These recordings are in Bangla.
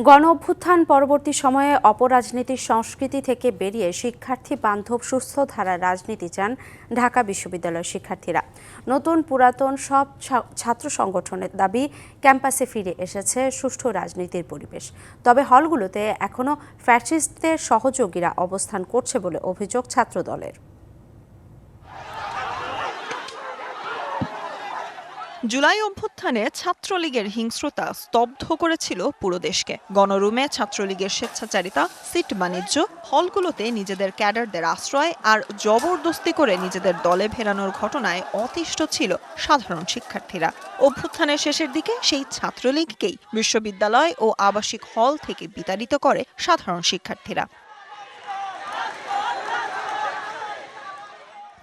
গণ অভ্যুত্থান পরবর্তী সময়ে অপরাজনীতির সংস্কৃতি থেকে বেরিয়ে শিক্ষার্থী বান্ধব সুস্থ ধারার রাজনীতি চান ঢাকা বিশ্ববিদ্যালয়ের শিক্ষার্থীরা। নতুন পুরাতন সব ছাত্র সংগঠনের দাবি, ক্যাম্পাসে ফিরে এসেছে সুষ্ঠু রাজনীতির পরিবেশ। তবে হলগুলোতে এখনো ফ্যাসিস্টদের সহযোগীরা অবস্থান করছে বলে অভিযোগ ছাত্রদলের। জুলাই অভ্যুত্থানে ছাত্রলীগের হিংস্রতা স্তব্ধ করেছিল পুরো দেশকে। গণরুমে ছাত্রলীগের স্বেচ্ছাচারিতা, সিট বাণিজ্য, হলগুলোতে নিজেদের ক্যাডারদের আশ্রয় আর জবরদস্তি করে নিজেদের দলে ফেরানোর ঘটনায় অতিষ্ঠ ছিল সাধারণ শিক্ষার্থীরা। অভ্যুত্থানের শেষের দিকে সেই ছাত্রলীগকেই বিশ্ববিদ্যালয় ও আবাসিক হল থেকে বিতাড়িত করে সাধারণ শিক্ষার্থীরা।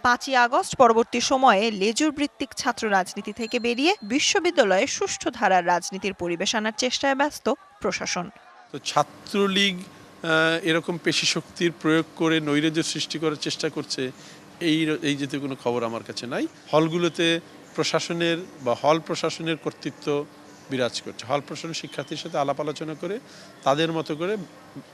5ই আগস্ট পরবর্তী সময়ে লেজুর ভিত্তিক ছাত্র রাজনীতি থেকে বেরিয়ে বিশ্ববিদ্যালয়ে সুষ্ঠু ধারার রাজনীতির পরিবেশ আনার চেষ্টায় ব্যস্ত প্রশাসন। তো ছাত্রলীগ এরকম পেশি শক্তির প্রয়োগ করে নৈরাজ্য সৃষ্টি করার চেষ্টা করছে, এই যেতে কোনো খবর আমার কাছে নাই। হলগুলোতে প্রশাসনের বা হল প্রশাসনের কর্তৃত্ব বিরাজ করছে। হল প্রশাসন শিক্ষার্থীর সাথে আলাপ আলোচনা করে তাদের মতো করে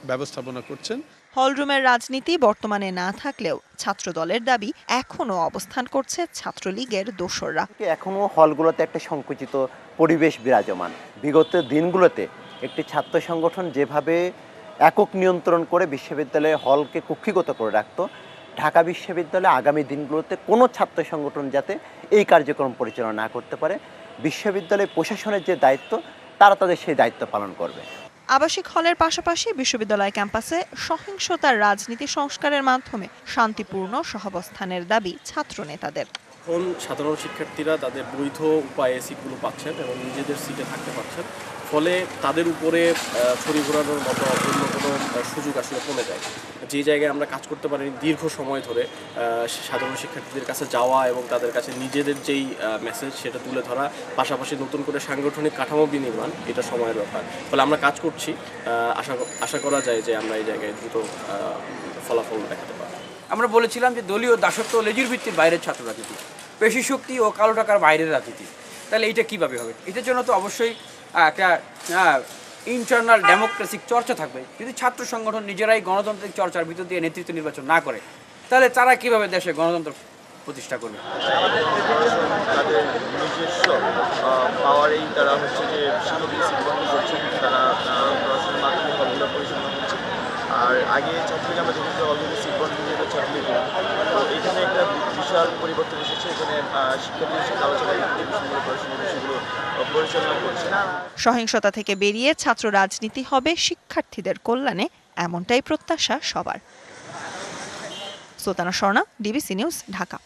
ব্যবস্থাপনা করছেন। হলরুমের রাজনীতি বর্তমানে না থাকলেও ছাত্র দলের দাবি এখনো অবস্থান করছে ছাত্রলীগের দোসররা। এখনো হলগুলোতে একটা সংকুচিত পরিবেশ বিরাজমান। বিগত দিনগুলোতে একটি ছাত্র সংগঠন যেভাবে একক নিয়ন্ত্রণ করে বিশ্ববিদ্যালয়ে হলকে কক্ষিগত করে রাখত, ঢাকা বিশ্ববিদ্যালয়ে আগামী দিনগুলোতে কোনো ছাত্র সংগঠন যাতে এই কার্যক্রম পরিচালনা না করতে পারে, বিশ্ববিদ্যালয় প্রশাসনের যে দায়িত্ব তারা তাদের সেই দায়িত্ব পালন করবে। আবাসিক হলের পাশাপাশি বিশ্ববিদ্যালয় ক্যাম্পাসে সহিংসতার রাজনীতি সংস্কারের মাধ্যমে শান্তিপূর্ণ সহাবস্থানের দাবি ছাত্র নেতাদের। এখন সাধারণ শিক্ষার্থীরা তাদের বৈধ উপায়ে সিটগুলো পাচ্ছেন এবং নিজেদের সিটে থাকতে পারছেন, ফলে তাদের উপরে ছড়ি ঘোরানোর মতো অন্য কোনো সুযোগ আসলে কমে যায়। যে জায়গায় আমরা কাজ করতে পারি দীর্ঘ সময় ধরে সাধারণ শিক্ষার্থীদের কাছে যাওয়া এবং তাদের কাছে নিজেদের যেই মেসেজ সেটা তুলে ধরা, পাশাপাশি নতুন করে সাংগঠনিক কাঠামো বিনির্মাণ, এটা সময়ের ব্যাপার। ফলে আমরা কাজ করছি, আশা করা যায় যে আমরা এই জায়গায় দ্রুত ফলাফল দেখাতে পারব। আমরা বলেছিলাম যে দলীয় দাসত্ব ও লেজুর ভিত্তির বাইরের ছাত্র রাজনীতি, পেশি শক্তি ও কালো টাকার বাইরের রাজনীতি, তাহলে এইটা কীভাবে হবে? এটার জন্য তো অবশ্যই একটা ইন্টারনাল ডেমোক্রেসিক চর্চা থাকবে। যদি ছাত্র সংগঠন নিজেরাই গণতান্ত্রিক চর্চার ভিতর দিয়ে নেতৃত্ব নির্বাচন না করে, তাহলে তারা কীভাবে দেশে গণতন্ত্র প্রতিষ্ঠা করবে? তাদের নিজস্ব পাওয়ারেই তারা হচ্ছে যে শিক্ষকদের সিদ্ধান্ত করছেন, তারা পড়াশোনার মাধ্যমে হলগুলো পরিচালনা করছে। আর আগে ছাত্রলীগ আমরা দেখেছি অলরেডি সিদ্ধান্ত নিয়ে ছাত্রলীগ, তো এখানে একটা বিশাল পরিবর্তন এসেছে। এখানে শিক্ষার্থীদের সাথে আলোচনা পড়াশোনার বিষয়গুলো পরিচালনা করছে। সহিংসতা থেকে বেরিয়ে ছাত্র রাজনীতি হবে শিক্ষার্থীদের কল্যাণে, এমনটাই প্রত্যাশা সবার। Sultana Swarna, DBC news, Dhaka.